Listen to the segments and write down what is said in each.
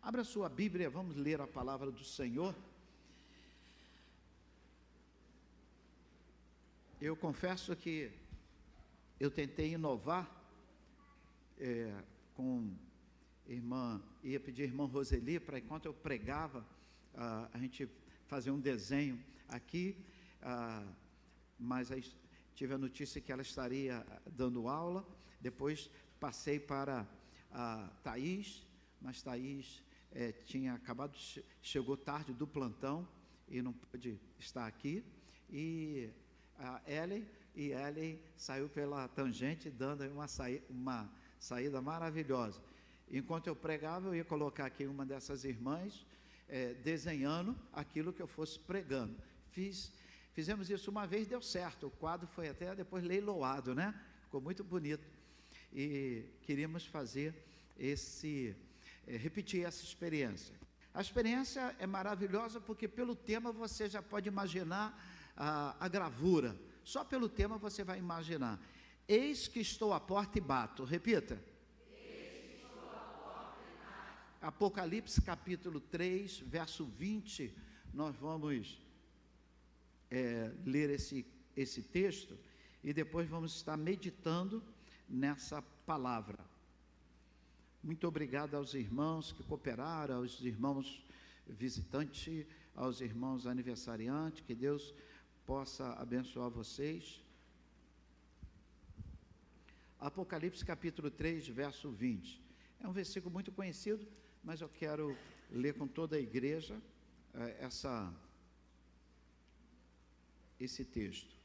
Abra sua Bíblia, vamos ler a palavra do Senhor. Eu confesso que eu tentei inovar com ia pedir a irmã Roseli para, enquanto eu pregava, a gente fazer um desenho aqui, mas aí tive a notícia que ela estaria dando aula. Depois passei para a Thaís, mas Thaís chegou tarde do plantão e não pôde estar aqui, e a Ellen saiu pela tangente, dando uma saída maravilhosa. Enquanto eu pregava, eu ia colocar aqui uma dessas irmãs desenhando aquilo que eu fosse pregando. Fizemos isso uma vez, deu certo, o quadro foi até depois leiloado, né? Ficou muito bonito, e queríamos fazer repetir essa experiência. A experiência é maravilhosa porque pelo tema você já pode imaginar a gravura. Só pelo tema você vai imaginar. Eis que estou à porta e bato. Repita. Eis que estou à porta e bato. Apocalipse capítulo 3, verso 20, nós vamos ler esse texto e depois vamos estar meditando nessa palavra. Muito obrigado aos irmãos que cooperaram, aos irmãos visitantes, aos irmãos aniversariantes, que Deus possa abençoar vocês. Apocalipse capítulo 3, verso 20. É um versículo muito conhecido, mas eu quero ler com toda a igreja esse texto.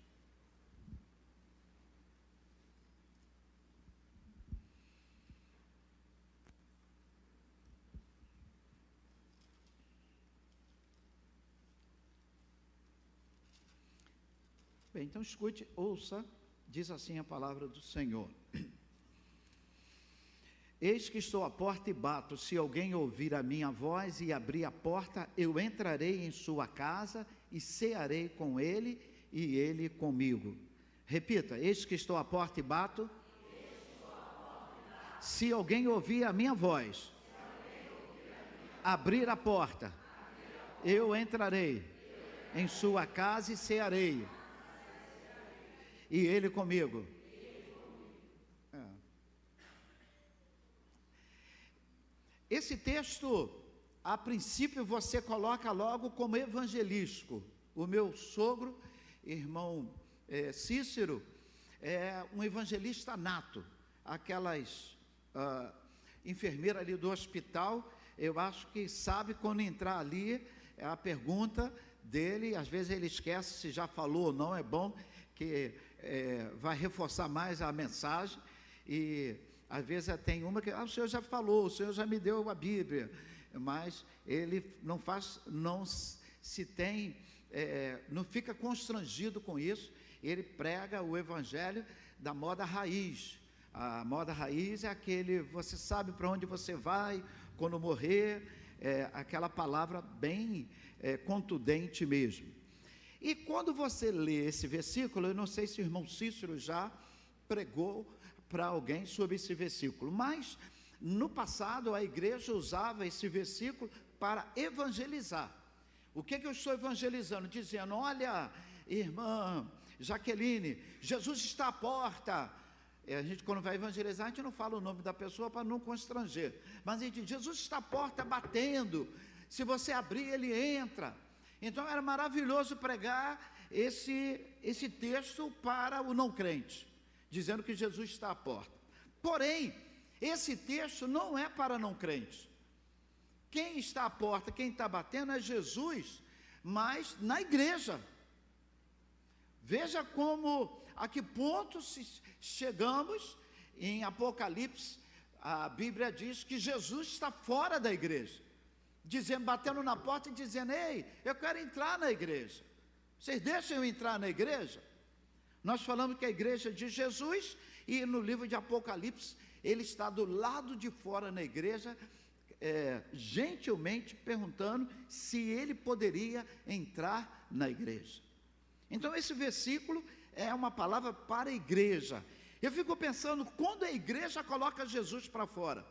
Bem, então escute, ouça, diz assim a palavra do Senhor. Eis que estou à porta e bato, se alguém ouvir a minha voz e abrir a porta, eu entrarei em sua casa e cearei com ele e ele comigo. Repita, eis que estou à porta e bato. Se alguém ouvir a minha voz, abrir a porta, eu entrarei em sua casa e cearei, e ele comigo. Esse texto, a princípio, você coloca logo como evangelístico. O meu sogro, irmão Cícero, é um evangelista nato. Aquelas enfermeiras ali do hospital, eu acho que sabe quando entrar ali, a pergunta dele, às vezes ele esquece se já falou ou não, é bom que vai reforçar mais a mensagem, e às vezes tem uma que, o senhor já falou, o senhor já me deu a Bíblia, mas ele não fica constrangido com isso, ele prega o evangelho da moda raiz. A moda raiz é aquele, você sabe para onde você vai quando morrer, aquela palavra bem contundente mesmo. E quando você lê esse versículo, eu não sei se o irmão Cícero já pregou para alguém sobre esse versículo, mas no passado a igreja usava esse versículo para evangelizar. O que eu estou evangelizando? Dizendo, olha, irmã Jaqueline, Jesus está à porta. A gente, quando vai evangelizar, a gente não fala o nome da pessoa para não constranger, mas a gente diz, Jesus está à porta batendo, se você abrir, ele entra. Então era maravilhoso pregar esse texto para o não crente, dizendo que Jesus está à porta. Porém, esse texto não é para não crentes. Quem está à porta, quem está batendo é Jesus, mas na igreja. Veja a que ponto chegamos em Apocalipse. A Bíblia diz que Jesus está fora da igreja, batendo na porta e dizendo, ei, eu quero entrar na igreja, vocês deixam eu entrar na igreja? Nós falamos que a igreja é de Jesus, e no livro de Apocalipse, ele está do lado de fora na igreja, gentilmente perguntando se ele poderia entrar na igreja. Então esse versículo é uma palavra para a igreja. Eu fico pensando, quando a igreja coloca Jesus para fora,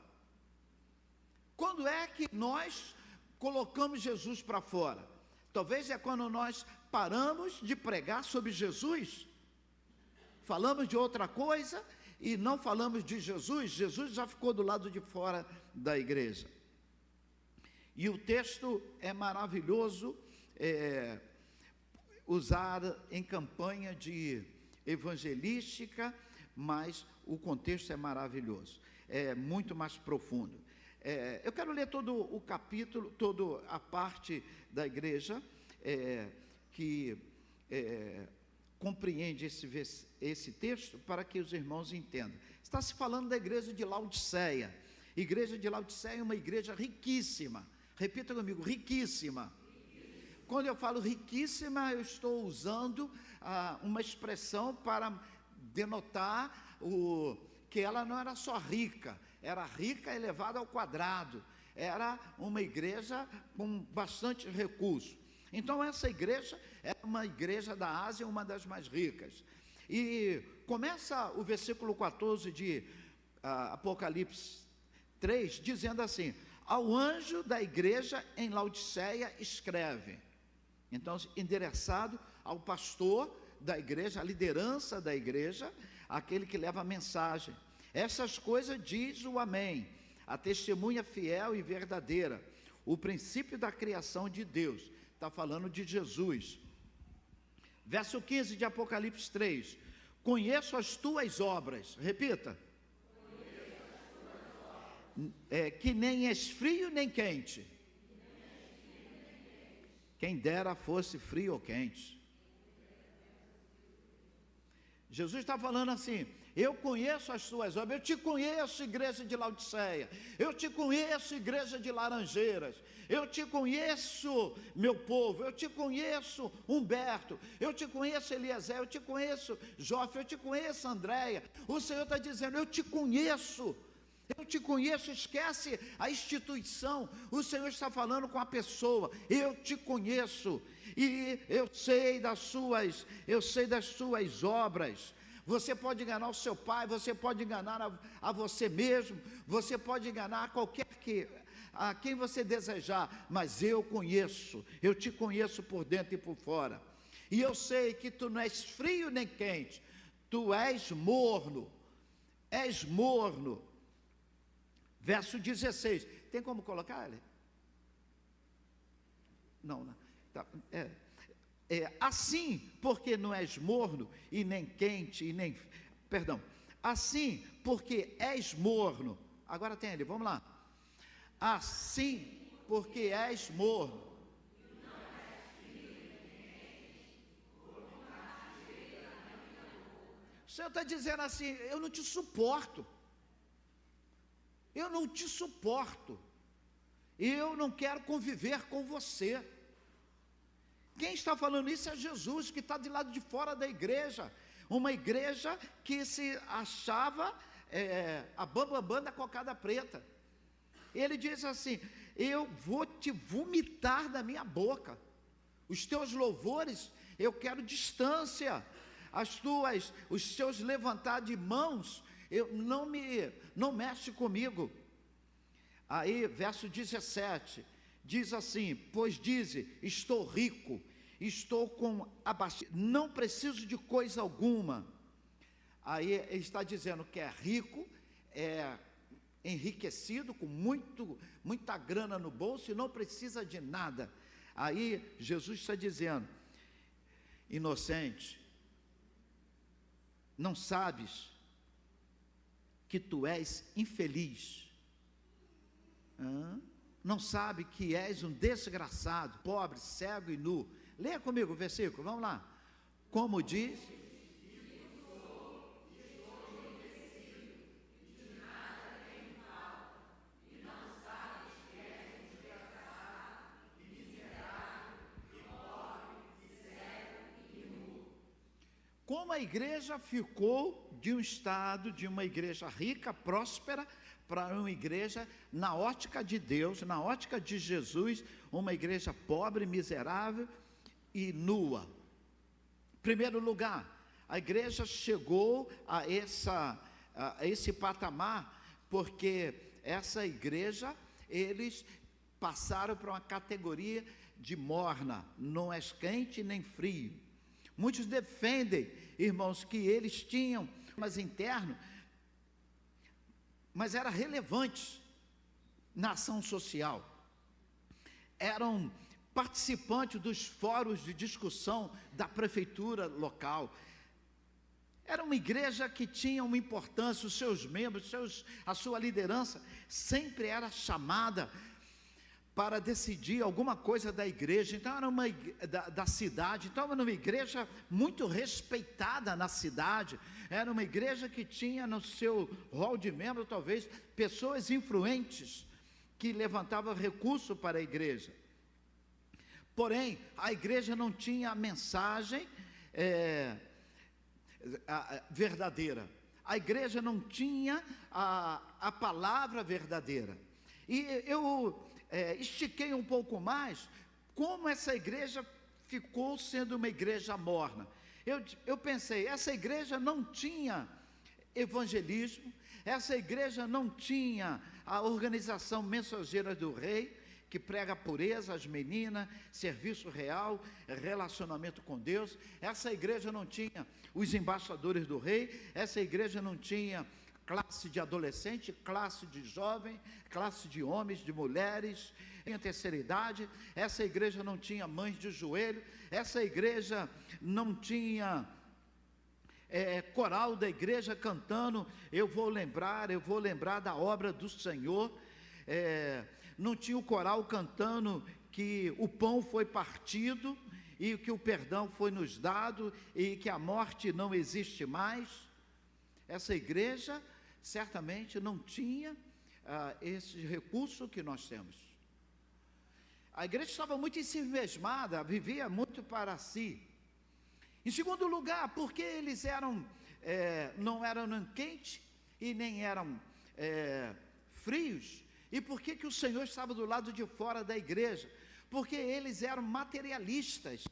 Quando é que nós colocamos Jesus para fora? Talvez é quando nós paramos de pregar sobre Jesus, falamos de outra coisa e não falamos de Jesus. Jesus já ficou do lado de fora da igreja. E o texto é maravilhoso, usar em campanha de evangelística, mas o contexto é maravilhoso, é muito mais profundo. Eu quero ler todo o capítulo, toda a parte da igreja que compreende esse texto, para que os irmãos entendam. Está se falando da igreja de Laodiceia. Igreja de Laodiceia é uma igreja riquíssima. Repita comigo, riquíssima. Quando eu falo riquíssima, eu estou usando uma expressão para denotar que ela não era só rica, era rica elevada ao quadrado, era uma igreja com bastante recurso. Então essa igreja é uma igreja da Ásia, uma das mais ricas. E começa o versículo 14 de Apocalipse 3, dizendo assim: ao anjo da igreja em Laodiceia escreve. Então, endereçado ao pastor da igreja, a liderança da igreja, aquele que leva a mensagem. Essas coisas diz o Amém, a testemunha fiel e verdadeira, o princípio da criação de Deus. Está falando de Jesus. Verso 15 de Apocalipse 3. Conheço as tuas obras. Repita. Que nem és frio nem quente. Quem dera fosse frio ou quente. Jesus está falando assim: eu conheço as suas obras, eu te conheço, igreja de Laodiceia, eu te conheço, igreja de Laranjeiras, eu te conheço, meu povo, eu te conheço, Humberto, eu te conheço, Eliezer, eu te conheço, Jofe, eu te conheço, Andréia. O Senhor está dizendo: eu te conheço. Eu te conheço, esquece a instituição, o Senhor está falando com a pessoa. Eu te conheço, e eu sei das suas obras. Você pode enganar o seu pai, você pode enganar a você mesmo, você pode enganar a quem você desejar, mas eu conheço, eu te conheço por dentro e por fora. E eu sei que tu não és frio nem quente, tu és morno, és morno. Verso 16, tem como colocar ele? Não. Tá, assim, porque não és morno e nem quente e nem... Perdão. Assim, porque és morno. Agora tem ele, vamos lá. Assim, porque és morno. O Senhor está dizendo assim: eu não te suporto. Eu não te suporto, eu não quero conviver com você. Quem está falando isso é Jesus, que está de lado de fora da igreja, uma igreja que se achava a bambambam da cocada preta. Ele diz assim: eu vou te vomitar da minha boca, os teus louvores eu quero distância, os teus levantar de mãos, não mexe comigo. Aí, verso 17, diz assim: pois dize, estou rico, estou com abastecido, não preciso de coisa alguma. Aí ele está dizendo que é rico, é enriquecido, com muita grana no bolso e não precisa de nada. Aí Jesus está dizendo: inocente, não sabes que tu és infeliz? Não sabe que és um desgraçado, pobre, cego e nu? Leia comigo o versículo, vamos lá. Como diz... Como a igreja ficou de um estado, de uma igreja rica, próspera, para uma igreja, na ótica de Deus, na ótica de Jesus, uma igreja pobre, miserável e nua. Em primeiro lugar, a igreja chegou a esse patamar, porque essa igreja, eles passaram para uma categoria de morna, não és quente nem frio. Muitos defendem, irmãos, que eles tinham mas interno, mas era relevante na ação social. Eram participantes dos fóruns de discussão da prefeitura local. Era uma igreja que tinha uma importância, os seus membros, a sua liderança sempre era chamada para decidir alguma coisa da igreja. Então era da cidade, então era uma igreja muito respeitada na cidade, era uma igreja que tinha no seu rol de membros, talvez, pessoas influentes, que levantavam recurso para a igreja. Porém, a igreja não tinha a mensagem verdadeira, a igreja não tinha a palavra verdadeira. E eu estiquei um pouco mais como essa igreja ficou sendo uma igreja morna. Eu pensei, essa igreja não tinha evangelismo, essa igreja não tinha a organização Mensageira do Rei, que prega a pureza às meninas, serviço real, relacionamento com Deus. Essa igreja não tinha os embaixadores do rei, essa igreja não tinha classe de adolescente, classe de jovem, classe de homens, de mulheres, em terceira idade. Essa igreja não tinha mães de joelho, essa igreja não tinha coral da igreja cantando, eu vou lembrar da obra do Senhor. Não tinha o coral cantando que o pão foi partido e que o perdão foi nos dado e que a morte não existe mais. Essa igreja certamente não tinha esse recurso que nós temos. A igreja estava muito ensimismada, vivia muito para si. Em segundo lugar, porque eles não eram nem quentes e nem eram frios. E por que o Senhor estava do lado de fora da igreja? Porque eles eram materialistas.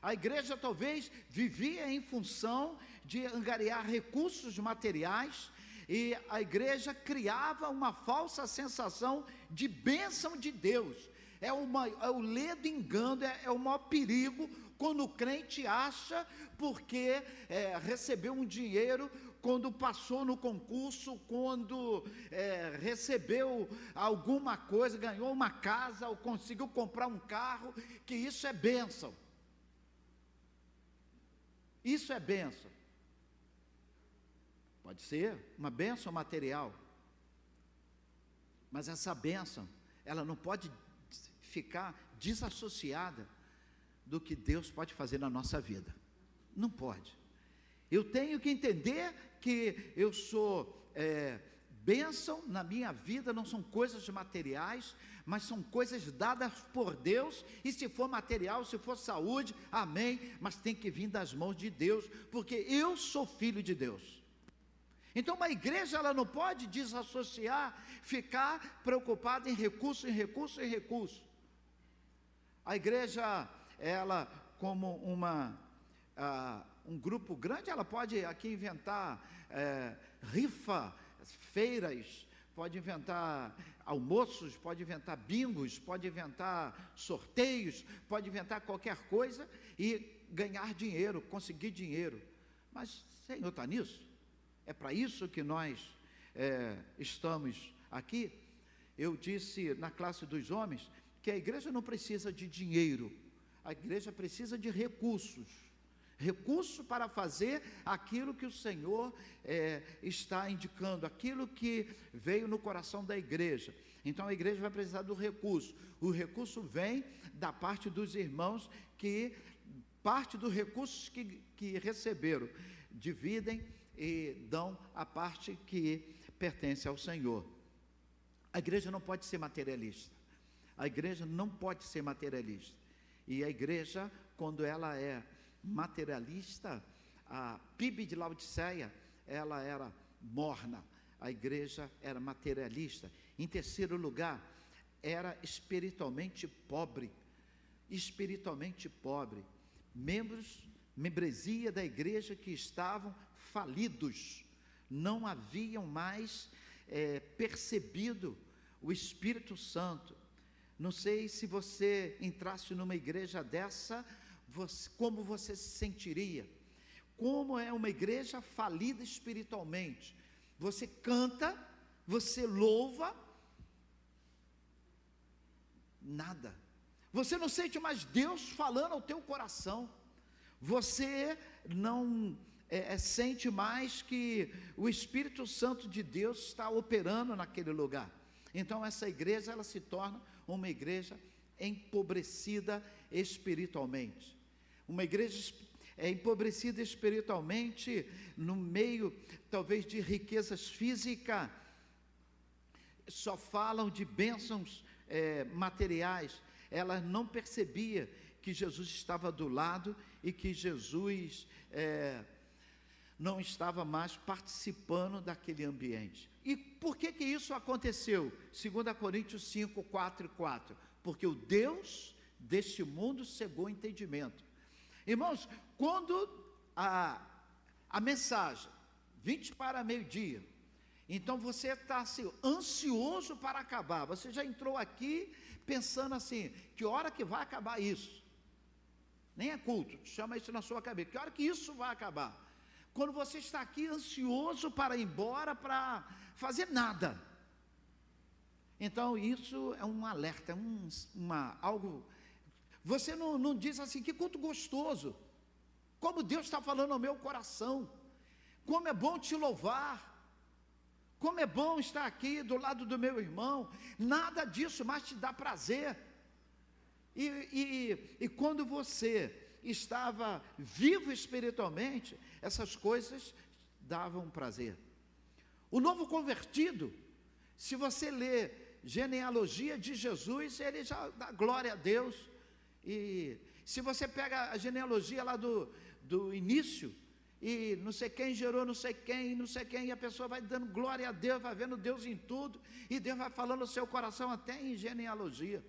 A igreja talvez vivia em função de angariar recursos materiais, e a igreja criava uma falsa sensação de bênção de Deus. É o ledo engano, é o maior perigo quando o crente acha, porque recebeu um dinheiro, quando passou no concurso, quando recebeu alguma coisa, ganhou uma casa, ou conseguiu comprar um carro, que isso é bênção. Isso é bênção. Pode ser uma bênção material, mas essa bênção, ela não pode ficar desassociada do que Deus pode fazer na nossa vida. Não pode. Eu tenho que entender que eu sou bênção na minha vida, não são coisas materiais, mas são coisas dadas por Deus. E se for material, se for saúde, amém, mas tem que vir das mãos de Deus, porque eu sou filho de Deus. Então uma igreja, ela não pode desassociar, ficar preocupada em recurso, em recurso, em recurso. A igreja, ela como um grupo grande, ela pode aqui inventar rifa, feiras, pode inventar almoços, pode inventar bingos, pode inventar sorteios, pode inventar qualquer coisa e ganhar dinheiro, conseguir dinheiro. Mas o Senhor está nisso? É para isso que nós estamos aqui? Eu disse na classe dos homens que a igreja não precisa de dinheiro, a igreja precisa de recursos. Recurso para fazer aquilo que o Senhor está indicando, aquilo que veio no coração da igreja. Então a igreja vai precisar do recurso. O recurso vem da parte dos irmãos, que parte dos recursos que receberam, dividem e dão a parte que pertence ao Senhor. A igreja não pode ser materialista. A igreja não pode ser materialista. E a igreja, quando ela é materialista, a PIB de Laodiceia, ela era morna. A igreja era materialista. Em terceiro lugar, era espiritualmente pobre. Espiritualmente pobre. Membresia da igreja que estavam falidos, não haviam mais percebido o Espírito Santo. Não sei se você entrasse numa igreja dessa, como você se sentiria? Como é uma igreja falida espiritualmente? Você canta, você louva, nada. Você não sente mais Deus falando ao teu coração. Você não sente mais que o Espírito Santo de Deus está operando naquele lugar. Então essa igreja, ela se torna uma igreja empobrecida espiritualmente. Uma igreja empobrecida espiritualmente, no meio talvez de riquezas físicas, só falam de bênçãos materiais. Ela não percebia que Jesus estava do lado e que Jesus não estava mais participando daquele ambiente. E por que isso aconteceu? 2 Coríntios 5, 4 e 4. Porque o Deus deste mundo cegou o entendimento. Irmãos, quando a mensagem, 20 para meio-dia, então você está assim, ansioso para acabar. Você já entrou aqui pensando assim, que hora que vai acabar isso? Nem é culto, chama isso na sua cabeça, que hora que isso vai acabar? Quando você está aqui ansioso para ir embora, para fazer nada. Então isso é um alerta, algo. Você não diz assim, que culto gostoso, como Deus está falando ao meu coração, como é bom te louvar, como é bom estar aqui do lado do meu irmão. Nada disso mais te dá prazer. E quando você estava vivo espiritualmente, essas coisas davam prazer. O novo convertido, se você lê genealogia de Jesus, ele já dá glória a Deus. E se você pega a genealogia lá do início, e não sei quem gerou não sei quem, e a pessoa vai dando glória a Deus, vai vendo Deus em tudo, e Deus vai falando no seu coração até em genealogia.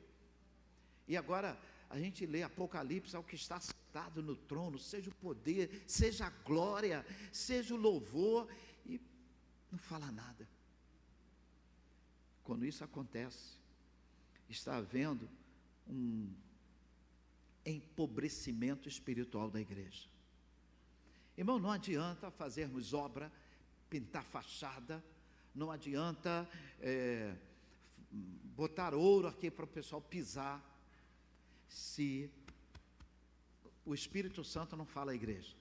E agora a gente lê Apocalipse, ao que está sentado no trono, seja o poder, seja a glória, seja o louvor, e não fala nada. Quando isso acontece, está havendo um empobrecimento espiritual da igreja. Irmão, não adianta fazermos obra, pintar fachada, não adianta botar ouro aqui para o pessoal pisar, se o Espírito Santo não fala à igreja.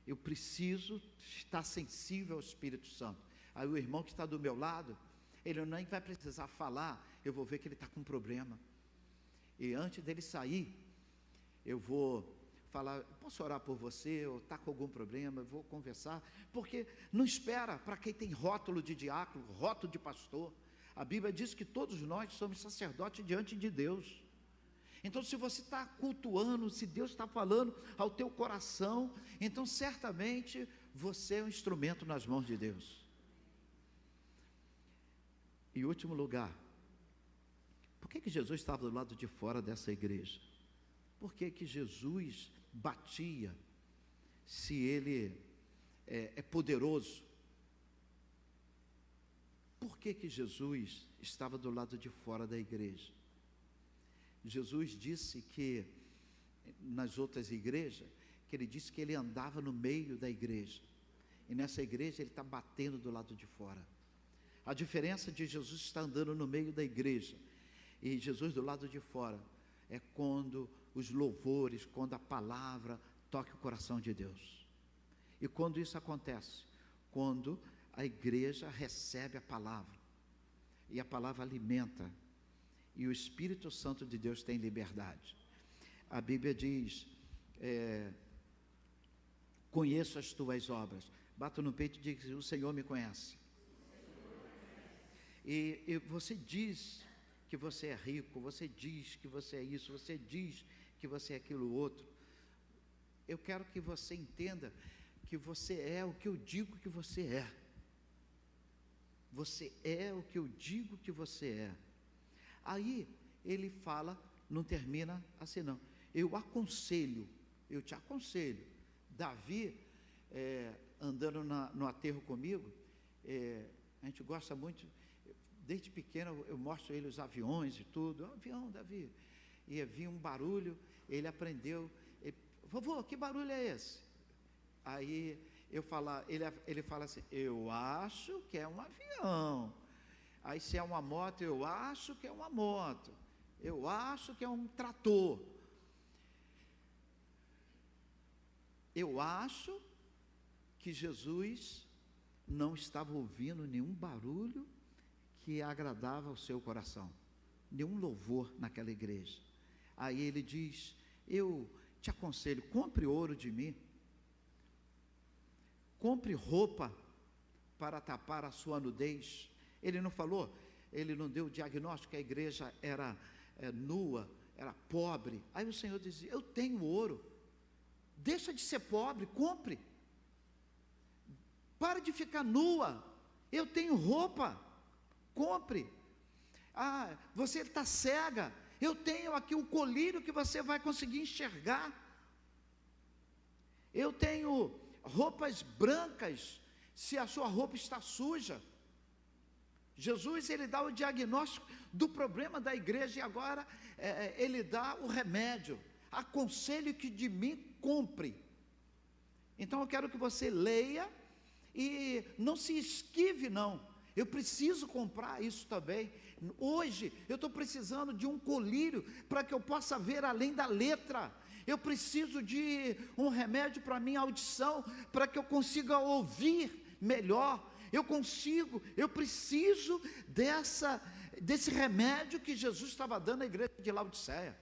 Eu preciso estar sensível ao Espírito Santo. Aí o irmão que está do meu lado, ele nem vai precisar falar, eu vou ver que ele está com um problema. E antes dele sair, eu vou falar, posso orar por você, ou está com algum problema, eu vou conversar, porque não espera para quem tem rótulo de diácono, rótulo de pastor. A Bíblia diz que todos nós somos sacerdotes diante de Deus. Então, se você está cultuando, se Deus está falando ao teu coração, então certamente você é um instrumento nas mãos de Deus. Em último lugar, por que Jesus estava do lado de fora dessa igreja? Por que Jesus batia, se ele é poderoso? Por que Jesus estava do lado de fora da igreja? Jesus disse que, nas outras igrejas, que ele disse que ele andava no meio da igreja, e nessa igreja ele está batendo do lado de fora. A diferença de Jesus estar andando no meio da igreja e Jesus do lado de fora é quando os louvores, quando a palavra toca o coração de Deus. E quando isso acontece? Quando a igreja recebe a palavra, e a palavra alimenta, e o Espírito Santo de Deus tem liberdade. A Bíblia diz, conheço as tuas obras. Bato no peito e diz, o Senhor me conhece. E você diz que você é rico, você diz que você é isso, você diz que você é aquilo outro. Eu quero que você entenda que você é o que eu digo que você é. Você é o que eu digo que você é. Aí ele fala, não termina assim não. Eu te aconselho. Davi, andando no aterro comigo, a gente gosta muito, desde pequeno eu mostro ele os aviões e tudo. Avião, Davi. E havia um barulho, ele aprendeu. Vovô, que barulho é esse? Aí ele fala assim, eu acho que é um avião. Aí se é uma moto, eu acho que é uma moto. Eu acho que é um trator. Eu acho que Jesus não estava ouvindo nenhum barulho que agradava ao seu coração, nenhum louvor naquela igreja. Aí ele diz, eu te aconselho, compre ouro de mim, compre roupa para tapar a sua nudez. Ele não falou, ele não deu o diagnóstico que a igreja era nua, era pobre. Aí o Senhor dizia, eu tenho ouro, deixa de ser pobre, compre, para de ficar nua, eu tenho roupa, compre. Ah, você está cega, eu tenho aqui um colírio que você vai conseguir enxergar, eu tenho roupas brancas, se a sua roupa está suja. Jesus, ele dá o diagnóstico do problema da igreja, e agora ele dá o remédio, aconselho que de mim compre. Então eu quero que você leia, e não se esquive não, eu preciso comprar isso também. Hoje eu estou precisando de um colírio, para que eu possa ver além da letra. Eu preciso de um remédio para a minha audição, para que eu consiga ouvir melhor. Eu preciso desse remédio que Jesus estava dando à igreja de Laodiceia.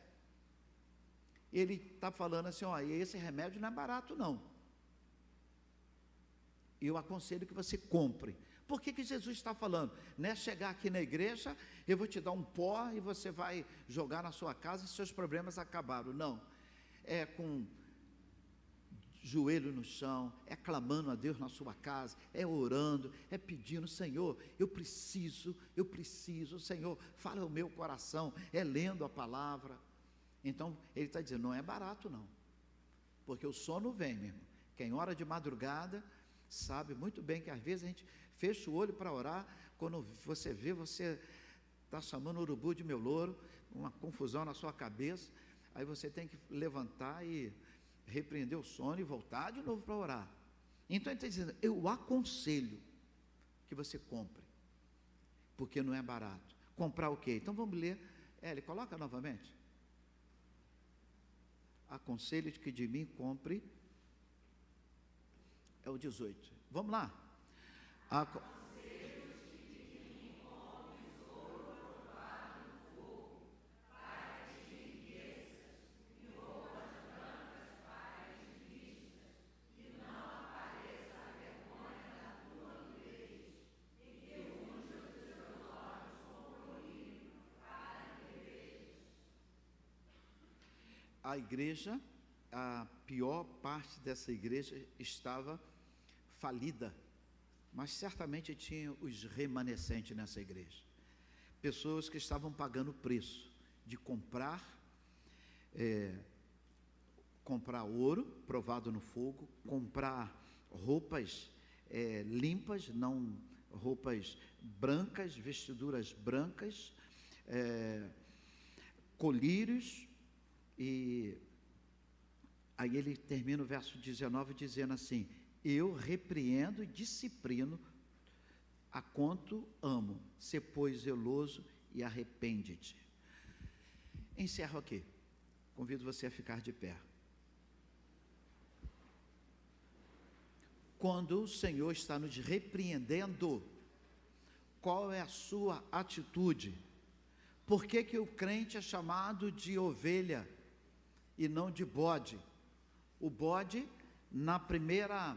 Ele está falando assim, ó, esse remédio não é barato não. Eu aconselho que você compre. Por que Jesus está falando? Não é chegar aqui na igreja, eu vou te dar um pó e você vai jogar na sua casa e seus problemas acabaram. Não. É com joelho no chão, é clamando a Deus na sua casa, é orando, é pedindo, Senhor, eu preciso, Senhor, fala o meu coração, é lendo a palavra. Então, ele está dizendo, não é barato não, porque o sono vem, meu irmão. Quem ora de madrugada, sabe muito bem que às vezes a gente fecha o olho para orar, quando você vê, você está chamando o urubu de meu louro, uma confusão na sua cabeça, aí você tem que levantar e repreender o sono e voltar de novo para orar. Então ele está dizendo, eu aconselho que você compre, porque não é barato. Comprar o quê? Então vamos ler, ele coloca novamente. Aconselho que de mim compre, é o 18, vamos lá. A igreja, a pior parte dessa igreja estava falida, mas certamente tinha os remanescentes nessa igreja, pessoas que estavam pagando o preço de comprar ouro provado no fogo, comprar roupas limpas, não roupas brancas, vestiduras brancas, colírios. E aí ele termina o verso 19 dizendo assim, eu repreendo e disciplino a quanto amo, sê pois zeloso e arrepende-te. Encerro aqui, convido você a ficar de pé. Quando o Senhor está nos repreendendo, qual é a sua atitude? Por que o crente é chamado de ovelha e não de bode? O bode, na primeira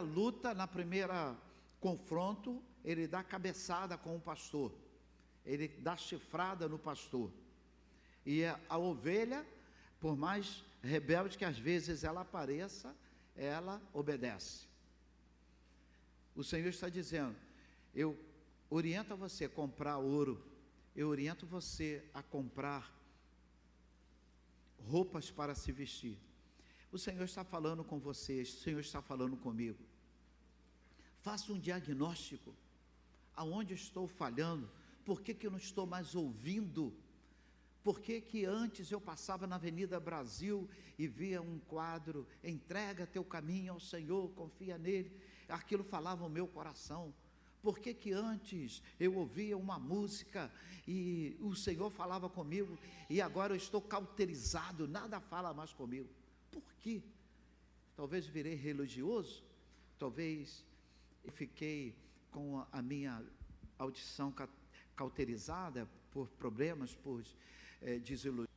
luta, na primeira confronto, ele dá cabeçada com o pastor, ele dá chifrada no pastor. E a ovelha, por mais rebelde que às vezes ela apareça, ela obedece. O Senhor está dizendo, eu oriento você a comprar ouro, eu oriento você a comprar roupas para se vestir. O Senhor está falando com vocês, o Senhor está falando comigo. Faça um diagnóstico. aonde estou falhando, por que eu não estou mais ouvindo, por que antes eu passava na Avenida Brasil e via um quadro, entrega teu caminho ao Senhor, confia nele, aquilo falava o meu coração. Por que antes eu ouvia uma música e o Senhor falava comigo e agora eu estou cauterizado, nada fala mais comigo? Por quê? Talvez virei religioso, talvez eu fiquei com a minha audição cauterizada por problemas, por desilusão.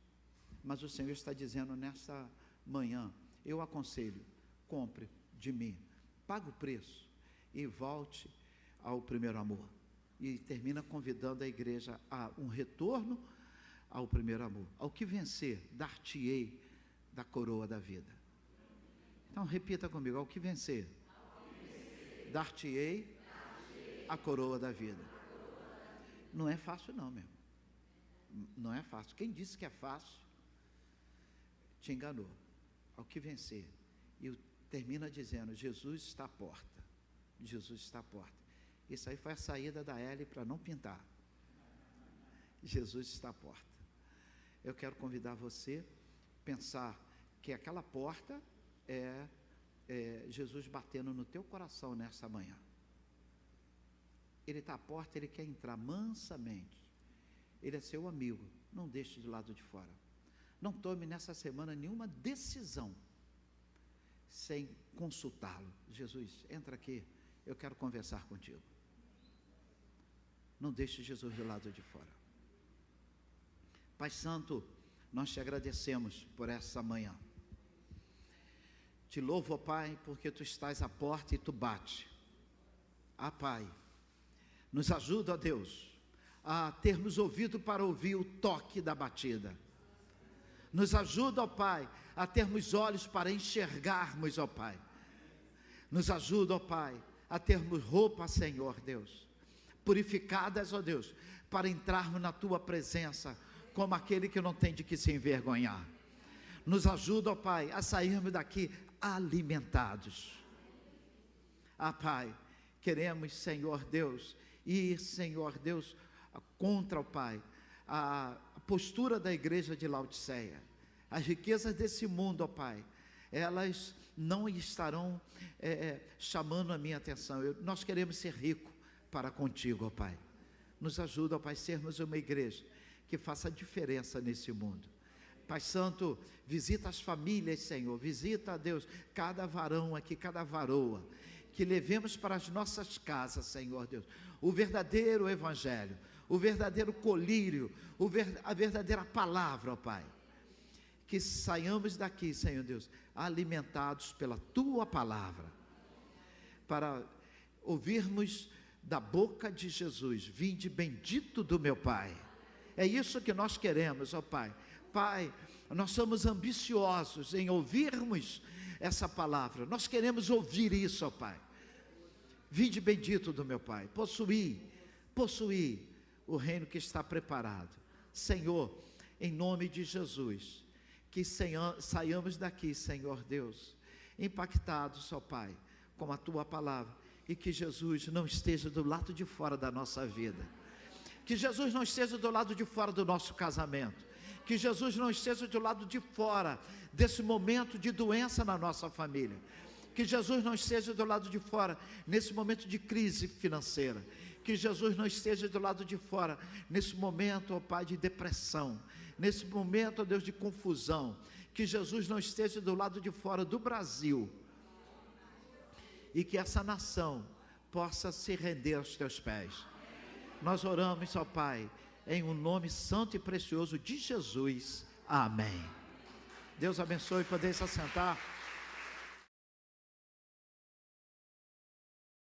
Mas o Senhor está dizendo nessa manhã, eu aconselho, compre de mim, pague o preço e volte ao primeiro amor. E termina convidando a igreja a um retorno ao primeiro amor. Ao que vencer, dar-te-ei da coroa da vida. Então repita comigo, ao que vencer, dar-te-ei a coroa da vida. Não é fácil não, meu. Não é fácil. Quem disse que é fácil, te enganou. Ao que vencer. E termina dizendo, Jesus está à porta. Jesus está à porta. Isso aí foi a saída da L para não pintar. Jesus está à porta. Eu quero convidar você a pensar que aquela porta é Jesus batendo no teu coração nessa manhã. Ele está à porta, ele quer entrar mansamente. Ele é seu amigo, não deixe de lado de fora. Não tome nessa semana nenhuma decisão sem consultá-lo. Jesus, entra aqui, eu quero conversar contigo. Não deixe Jesus do lado de fora. Pai Santo, nós te agradecemos por essa manhã. Te louvo, ó Pai, porque tu estás à porta e tu bate. Ah, Pai, nos ajuda, ó Deus, a termos ouvido para ouvir o toque da batida. Nos ajuda, ó Pai, a termos olhos para enxergarmos, ó Pai. Nos ajuda, ó Pai, a termos roupa, Senhor Deus, purificadas, ó Deus, para entrarmos na Tua presença, como aquele que não tem de que se envergonhar. Nos ajuda, ó Pai, a sairmos daqui alimentados. Ah, Pai, queremos, Senhor Deus, ir, Senhor Deus, contra, ó Pai, a postura da igreja de Laodiceia. As riquezas desse mundo, ó Pai, elas não estarão chamando a minha atenção. Nós queremos ser ricos para contigo, ó Pai. Nos ajuda, ó Pai, sermos uma igreja que faça diferença nesse mundo. Pai Santo, visita as famílias, Senhor, visita, Deus, cada varão aqui, cada varoa, que levemos para as nossas casas, Senhor Deus, o verdadeiro evangelho, o verdadeiro colírio, a verdadeira palavra, ó Pai. Que saiamos daqui, Senhor Deus, alimentados pela Tua palavra, para ouvirmos da boca de Jesus, vinde bendito do meu Pai. É isso que nós queremos, ó Pai. Pai, nós somos ambiciosos em ouvirmos essa palavra, nós queremos ouvir isso, ó Pai. Vinde bendito do meu Pai, possuir o reino que está preparado. Senhor, em nome de Jesus, que saiamos daqui, Senhor Deus, impactados, ó Pai, com a Tua palavra, e que Jesus não esteja do lado de fora da nossa vida, que Jesus não esteja do lado de fora do nosso casamento, que Jesus não esteja do lado de fora desse momento de doença na nossa família, que Jesus não esteja do lado de fora nesse momento de crise financeira, que Jesus não esteja do lado de fora nesse momento, ó Pai, de depressão, nesse momento, ó Deus, de confusão, que Jesus não esteja do lado de fora do Brasil, e que essa nação possa se render aos Teus pés. Nós oramos, ó Pai, em um nome santo e precioso de Jesus. Amém. Deus abençoe, poder se assentar.